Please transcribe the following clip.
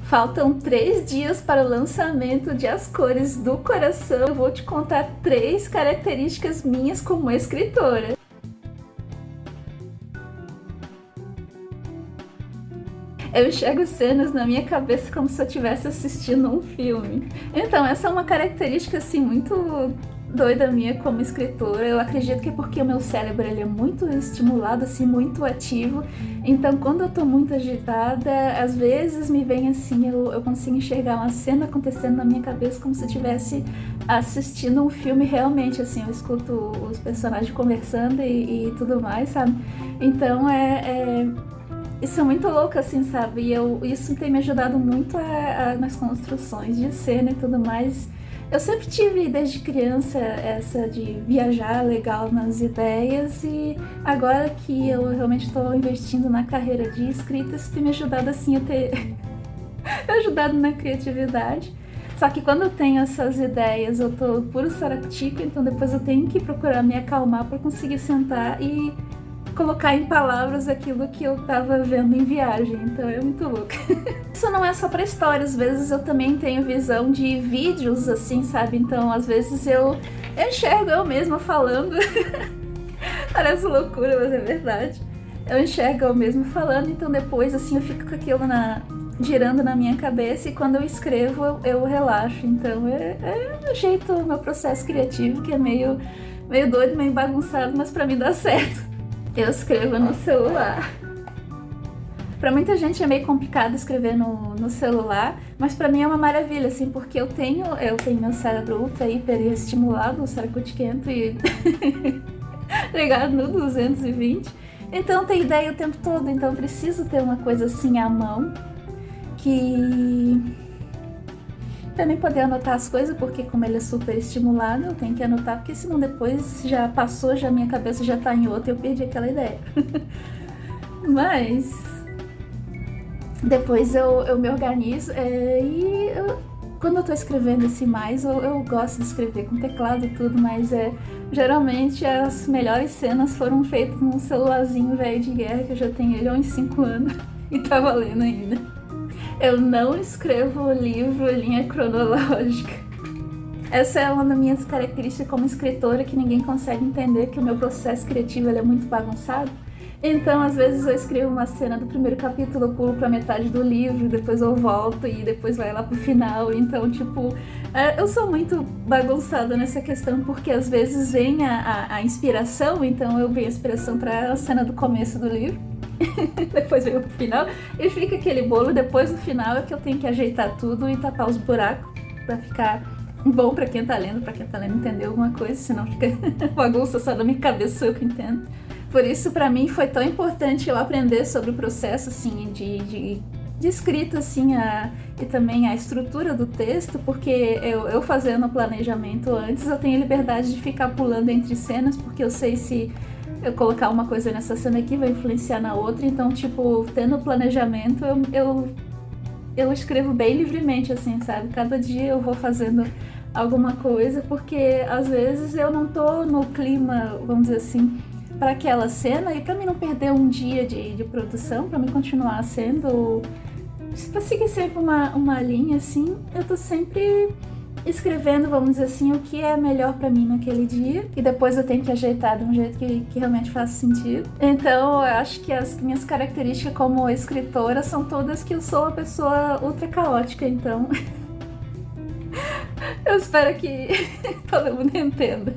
Faltam 3 dias para o lançamento de As Cores do Coração. Eu vou te contar 3 características minhas como escritora. Eu enxergo cenas na minha cabeça como se eu estivesse assistindo um filme. Então, essa é uma característica, assim, muito doida minha como escritora. Eu acredito que é porque o meu cérebro ele é muito estimulado, assim, muito ativo. Então, quando eu tô muito agitada, às vezes me vem assim, eu consigo enxergar uma cena acontecendo na minha cabeça como se eu estivesse assistindo um filme realmente, assim. Eu escuto os personagens conversando e tudo mais, sabe? Então, isso é muito louco, assim, sabe? E isso tem me ajudado muito nas construções de cena e tudo mais. Eu sempre tive, desde criança, essa de viajar legal nas ideias, e agora que eu realmente estou investindo na carreira de escrita, isso tem me ajudado, assim, a ter ajudado na criatividade. Só que quando eu tenho essas ideias, eu tô puro saractico, então depois eu tenho que procurar me acalmar para conseguir sentar e colocar em palavras aquilo que eu tava vendo em viagem, então é muito louco. Isso não é só pra história, às vezes eu também tenho visão de vídeos, assim, sabe? Então, às vezes eu enxergo eu mesma falando. Parece loucura, mas é verdade. Eu enxergo eu mesma falando, então depois, assim, eu fico com aquilo girando na minha cabeça, e quando eu escrevo, eu relaxo. Então, é o jeito, o meu processo criativo, que é meio doido, meio bagunçado, mas pra mim dá certo. Eu escrevo no celular. Pra muita gente é meio complicado escrever no celular, mas pra mim é uma maravilha, assim, porque eu tenho meu cérebro ultra, hiper estimulado, o Saracuti 500 e ligado no 220. Então tem ideia o tempo todo, então eu preciso ter uma coisa assim à mão, que pra nem poder anotar as coisas, porque como ele é super estimulado, eu tenho que anotar, porque senão depois já passou, já minha cabeça já tá em outra e eu perdi aquela ideia. Mas depois eu me organizo, quando eu tô escrevendo assim mais, eu gosto de escrever com teclado e tudo, mas geralmente as melhores cenas foram feitas num celularzinho velho de guerra, que eu já tenho ele há uns 5 anos e tá valendo ainda. Eu não escrevo livro em linha cronológica. Essa é uma das minhas características como escritora, que ninguém consegue entender, que o meu processo criativo ele é muito bagunçado. Então, às vezes eu escrevo uma cena do primeiro capítulo, eu pulo pra metade do livro, depois eu volto e depois vai lá pro final. Então, tipo, eu sou muito bagunçada nessa questão, porque às vezes vem a inspiração, então eu venho a inspiração pra cena do começo do livro. Depois vem pro final e fica aquele bolo. Depois no final é que eu tenho que ajeitar tudo e tapar os buracos pra ficar bom pra quem tá lendo entender alguma coisa, senão fica bagunça só na minha cabeça, sou eu que entendo. Por isso, pra mim, foi tão importante eu aprender sobre o processo, assim, de escrita, assim, e também a estrutura do texto, porque eu fazendo o planejamento antes, eu tenho liberdade de ficar pulando entre cenas, porque eu sei se eu colocar uma coisa nessa cena aqui vai influenciar na outra. Então, tipo, tendo planejamento, eu escrevo bem livremente, assim, sabe? Cada dia eu vou fazendo alguma coisa, porque às vezes eu não tô no clima, vamos dizer assim, para aquela cena, e para mim não perder um dia de produção, para mim continuar sendo, pra seguir sempre uma linha, assim, eu tô sempre escrevendo, vamos dizer assim, o que é melhor pra mim naquele dia, e depois eu tenho que ajeitar de um jeito que realmente faça sentido. Então eu acho que as minhas características como escritora são todas que eu sou uma pessoa ultra caótica, então eu espero que todo mundo entenda.